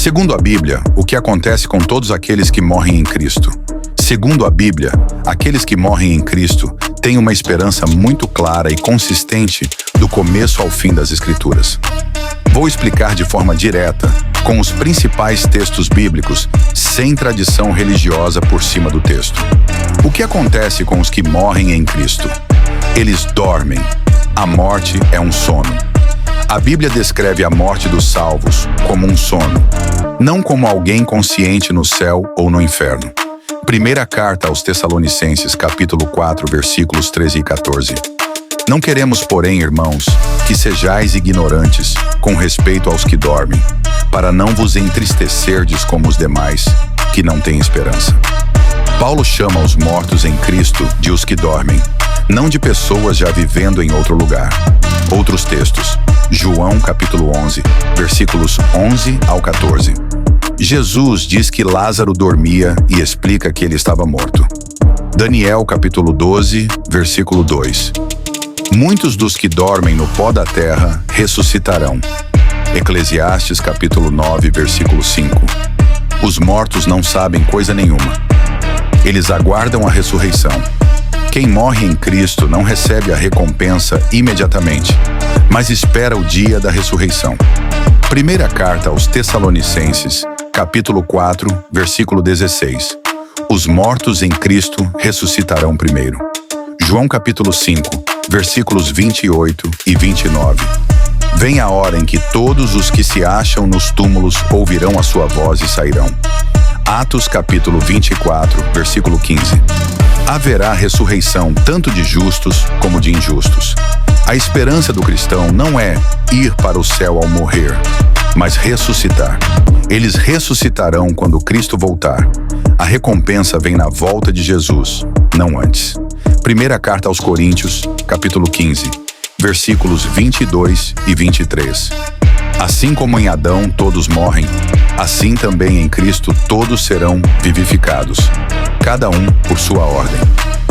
Segundo a Bíblia, o que acontece com todos aqueles que morrem em Cristo? Segundo a Bíblia, aqueles que morrem em Cristo têm uma esperança muito clara e consistente do começo ao fim das Escrituras. Vou explicar de forma direta, com os principais textos bíblicos, sem tradição religiosa por cima do texto. O que acontece com os que morrem em Cristo? Eles dormem. A morte é um sono. A Bíblia descreve a morte dos salvos como um sono, não como alguém consciente no céu ou no inferno. Primeira carta aos Tessalonicenses, capítulo 4, versículos 13 e 14. Não queremos, porém, irmãos, que sejais ignorantes com respeito aos que dormem, para não vos entristecerdes como os demais, que não têm esperança. Paulo chama os mortos em Cristo de os que dormem, não de pessoas já vivendo em outro lugar. Outros textos. João capítulo 11, versículos 11 ao 14. Jesus diz que Lázaro dormia e explica que ele estava morto. Daniel capítulo 12, versículo 2. Muitos dos que dormem no pó da terra ressuscitarão. Eclesiastes capítulo 9, versículo 5. Os mortos não sabem coisa nenhuma. Eles aguardam a ressurreição. Quem morre em Cristo não recebe a recompensa imediatamente, mas espera o dia da ressurreição. Primeira carta aos Tessalonicenses, capítulo 4, versículo 16. Os mortos em Cristo ressuscitarão primeiro. João capítulo 5, versículos 28 e 29. Vem a hora em que todos os que se acham nos túmulos ouvirão a sua voz e sairão. Atos capítulo 24, versículo 15. Haverá ressurreição tanto de justos como de injustos. A esperança do cristão não é ir para o céu ao morrer, mas ressuscitar. Eles ressuscitarão quando Cristo voltar. A recompensa vem na volta de Jesus, não antes. Primeira carta aos Coríntios, capítulo 15, versículos 22 e 23. Assim como em Adão todos morrem, assim também em Cristo todos serão vivificados, cada um por sua ordem.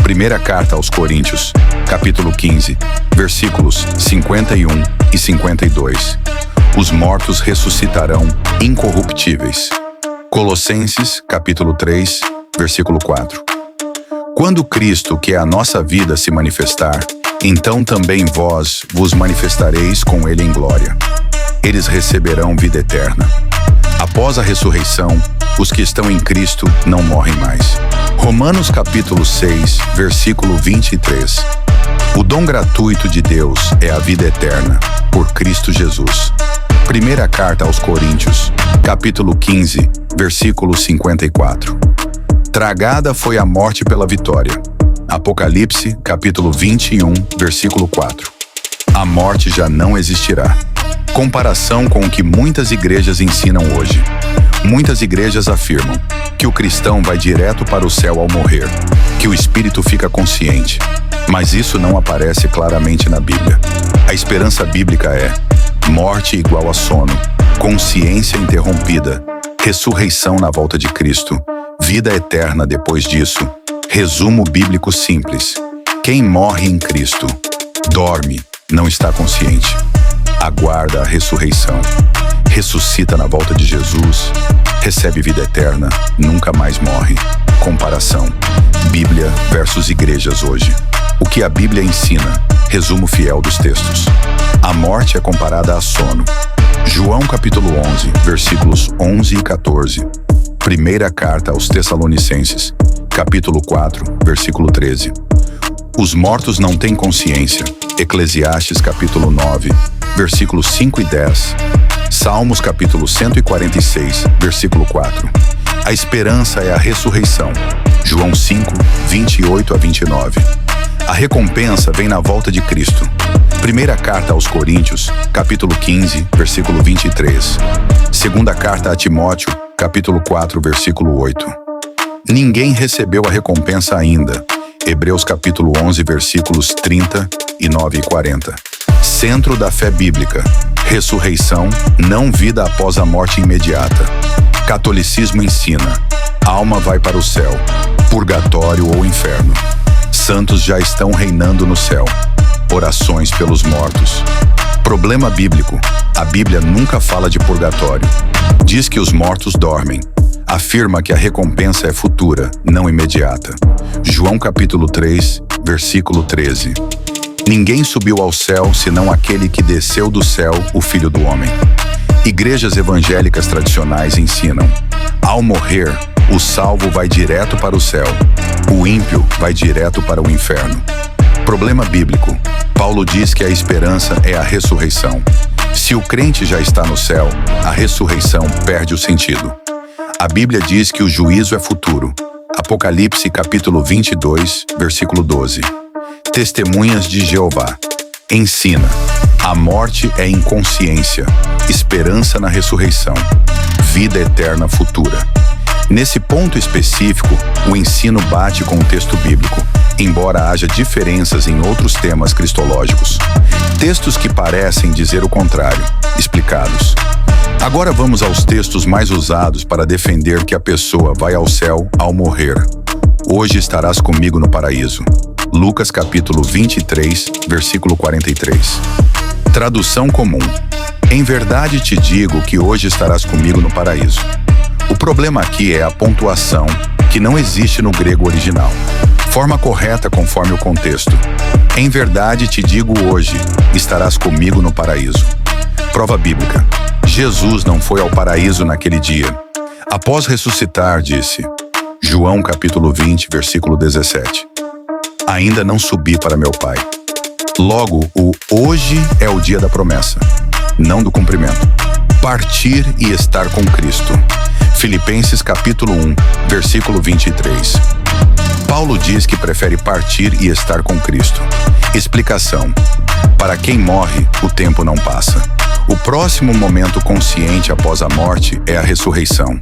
Primeira carta aos Coríntios, capítulo 15, versículos 51 e 52. Os mortos ressuscitarão incorruptíveis. Colossenses, capítulo 3, versículo 4. Quando Cristo, que é a nossa vida, se manifestar, então também vós vos manifestareis com ele em glória. Eles receberão vida eterna. Após a ressurreição, os que estão em Cristo não morrem mais. Romanos capítulo 6, versículo 23. O dom gratuito de Deus é a vida eterna, por Cristo Jesus. Primeira carta aos Coríntios, capítulo 15, versículo 54. Tragada foi a morte pela vitória. Apocalipse, capítulo 21, versículo 4. A morte já não existirá. Comparação com o que muitas igrejas ensinam hoje. Muitas igrejas afirmam que o cristão vai direto para o céu ao morrer, que o espírito fica consciente. Mas isso não aparece claramente na Bíblia. A esperança bíblica é morte igual a sono, consciência interrompida, ressurreição na volta de Cristo, vida eterna depois disso. Resumo bíblico simples. Quem morre em Cristo, dorme, não está consciente. Aguarda a ressurreição. Ressuscita na volta de Jesus, recebe vida eterna, nunca mais morre. Comparação. Bíblia versus igrejas hoje. O que a Bíblia ensina? Resumo fiel dos textos. A morte é comparada a sono. João capítulo 11, versículos 11 e 14. Primeira carta aos Tessalonicenses, capítulo 4, versículo 13. Os mortos não têm consciência. Eclesiastes capítulo 9, versículos 5 e 10. Salmos capítulo 146, versículo 4. A esperança é a ressurreição. João 5, 28 a 29. A recompensa vem na volta de Cristo. Primeira carta aos Coríntios, capítulo 15, versículo 23. Segunda carta a Timóteo, capítulo 4, versículo 8. Ninguém recebeu a recompensa ainda. Hebreus capítulo 11, versículos 30 e 9 e 40. Centro da fé bíblica. Ressurreição, não vida após a morte imediata. Catolicismo ensina: alma vai para o céu, purgatório ou inferno. Santos já estão reinando no céu. Orações pelos mortos. Problema bíblico. A Bíblia nunca fala de purgatório. Diz que os mortos dormem. Afirma que a recompensa é futura, não imediata. João capítulo 3, versículo 13. Ninguém subiu ao céu senão aquele que desceu do céu, o Filho do Homem. Igrejas evangélicas tradicionais ensinam: ao morrer, o salvo vai direto para o céu, o ímpio vai direto para o inferno. Problema bíblico. Paulo diz que a esperança é a ressurreição. Se o crente já está no céu, a ressurreição perde o sentido. A Bíblia diz que o juízo é futuro. Apocalipse capítulo 22, versículo 12. Testemunhas de Jeová. Ensina: a morte é inconsciência, esperança na ressurreição, vida eterna futura. Nesse ponto específico, o ensino bate com o texto bíblico, embora haja diferenças em outros temas cristológicos. Textos que parecem dizer o contrário, explicados. Agora vamos aos textos mais usados para defender que a pessoa vai ao céu ao morrer. Hoje estarás comigo no paraíso. Lucas capítulo 23, versículo 43. Tradução comum. Em verdade te digo que hoje estarás comigo no paraíso. O problema aqui é a pontuação, que não existe no grego original. Forma correta conforme o contexto. Em verdade te digo hoje, estarás comigo no paraíso. Prova bíblica. Jesus não foi ao paraíso naquele dia. Após ressuscitar, disse. João capítulo 20, versículo 17. Ainda não subi para meu Pai. Logo, o hoje é o dia da promessa, não do cumprimento. Partir e estar com Cristo. Filipenses capítulo 1, versículo 23. Paulo diz que prefere partir e estar com Cristo. Explicação: para quem morre, o tempo não passa. O próximo momento consciente após a morte é a ressurreição.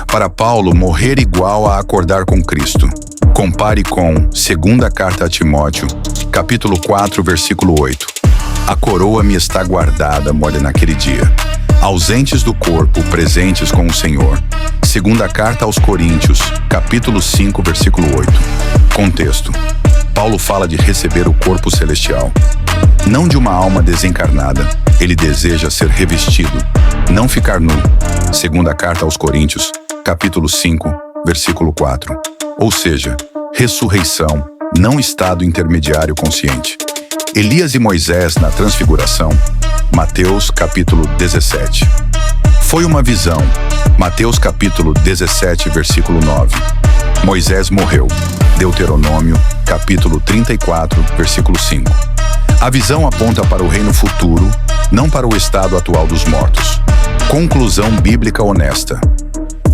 Para Paulo, morrer igual a acordar com Cristo. Compare com Segunda Carta a Timóteo, capítulo 4, versículo 8. A coroa me está guardada, molha naquele dia. Ausentes do corpo, presentes com o Senhor. Segunda Carta aos Coríntios, capítulo 5, versículo 8. Contexto. Paulo fala de receber o corpo celestial. Não de uma alma desencarnada. Ele deseja ser revestido, não ficar nu. Segunda Carta aos Coríntios, capítulo 5, versículo 4. Ou seja, ressurreição, não estado intermediário consciente. Elias e Moisés na transfiguração. Mateus capítulo 17. Foi uma visão. Mateus capítulo 17, versículo 9. Moisés morreu. Deuteronômio capítulo 34, versículo 5. A visão aponta para o reino futuro, não para o estado atual dos mortos. Conclusão bíblica honesta.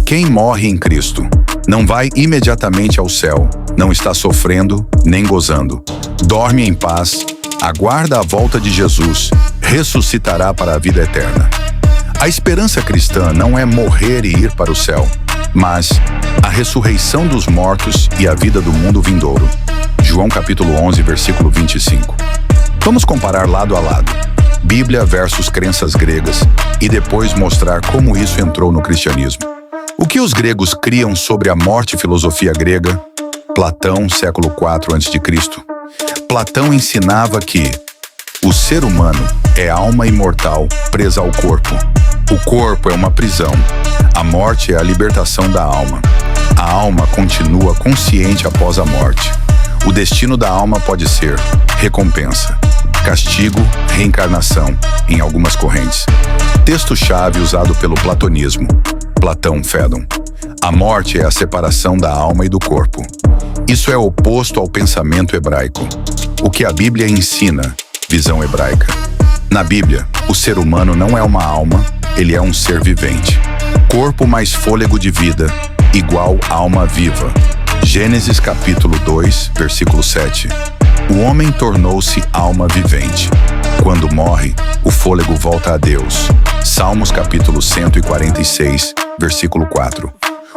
Quem morre em Cristo não vai imediatamente ao céu, não está sofrendo nem gozando. Dorme em paz, aguarda a volta de Jesus, ressuscitará para a vida eterna. A esperança cristã não é morrer e ir para o céu, mas a ressurreição dos mortos e a vida do mundo vindouro. João capítulo 11, versículo 25. Vamos comparar lado a lado, Bíblia versus crenças gregas, e depois mostrar como isso entrou no cristianismo. O que os gregos criam sobre a morte e filosofia grega? Platão, século IV a.C. Platão ensinava que o ser humano é alma imortal presa ao corpo. O corpo é uma prisão. A morte é a libertação da alma. A alma continua consciente após a morte. O destino da alma pode ser recompensa, castigo, reencarnação, em algumas correntes. Texto-chave usado pelo platonismo. Platão, Fédon. A morte é a separação da alma e do corpo. Isso é oposto ao pensamento hebraico. O que a Bíblia ensina, visão hebraica. Na Bíblia, o ser humano não é uma alma, ele é um ser vivente. Corpo mais fôlego de vida, igual alma viva. Gênesis capítulo 2, versículo 7. O homem tornou-se alma vivente. Quando morre, o fôlego volta a Deus. Salmos capítulo 146, versículo 4.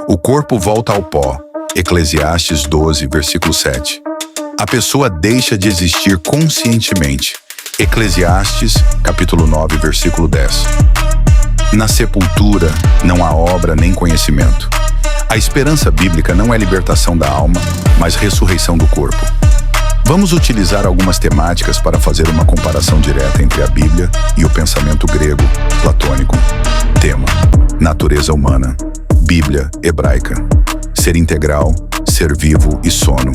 O corpo volta ao pó. Eclesiastes 12, versículo 7. A pessoa deixa de existir conscientemente. Eclesiastes capítulo 9, versículo 10. Na sepultura não há obra nem conhecimento. A esperança bíblica não é libertação da alma, mas ressurreição do corpo. Vamos utilizar algumas temáticas para fazer uma comparação direta entre a Bíblia e o pensamento grego platônico. Tema: natureza humana. Bíblia hebraica. Ser integral, ser vivo e sono.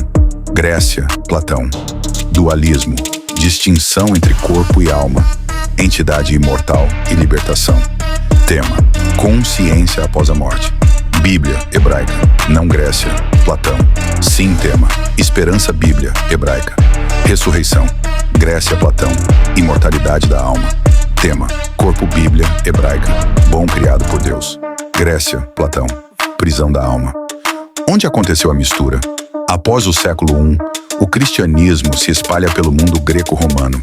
Grécia, Platão. Dualismo. Distinção entre corpo e alma. Entidade imortal e libertação. Tema: consciência após a morte. Bíblia hebraica, não Grécia, Platão. Sim, tema: esperança, Bíblia hebraica. Ressurreição, Grécia, Platão. Imortalidade da alma. Tema: corpo, Bíblia hebraica. Bom criado por Deus. Grécia, Platão. Prisão da alma. Onde aconteceu a mistura? Após o século I, o cristianismo se espalha pelo mundo greco-romano.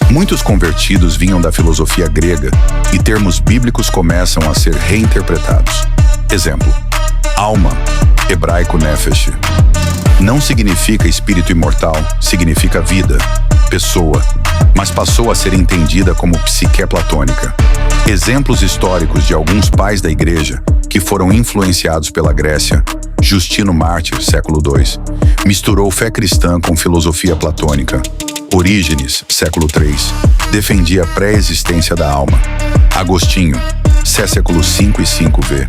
Muitos convertidos vinham da filosofia grega e termos bíblicos começam a ser reinterpretados. Exemplo: alma, hebraico nefesh. Não significa espírito imortal, significa vida, pessoa, mas passou a ser entendida como psique platônica. Exemplos históricos de alguns pais da igreja que foram influenciados pela Grécia. Justino Mártir, século II, misturou fé cristã com filosofia platônica. Orígenes, século III, defendia a pré-existência da alma. Agostinho, século V e V,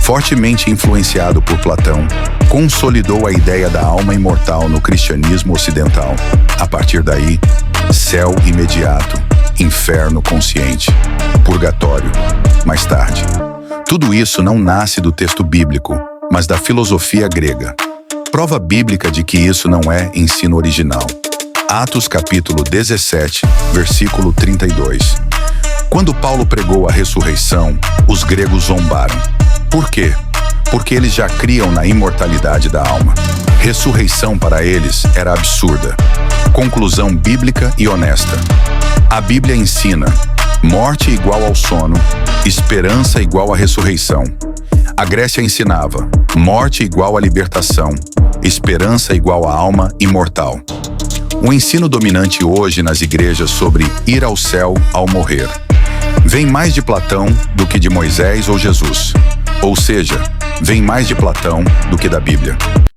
fortemente influenciado por Platão, consolidou a ideia da alma imortal no cristianismo ocidental. A partir daí, céu imediato, inferno consciente, purgatório, mais tarde. Tudo isso não nasce do texto bíblico, mas da filosofia grega. Prova bíblica de que isso não é ensino original. Atos capítulo 17, versículo 32. Quando Paulo pregou a ressurreição, os gregos zombaram. Por quê? Porque eles já criam na imortalidade da alma. Ressurreição para eles era absurda. Conclusão bíblica e honesta. A Bíblia ensina: morte igual ao sono, esperança igual à ressurreição. A Grécia ensinava: morte igual à libertação, esperança igual à alma imortal. O ensino dominante hoje nas igrejas sobre ir ao céu ao morrer vem mais de Platão do que de Moisés ou Jesus. Ou seja, vem mais de Platão do que da Bíblia.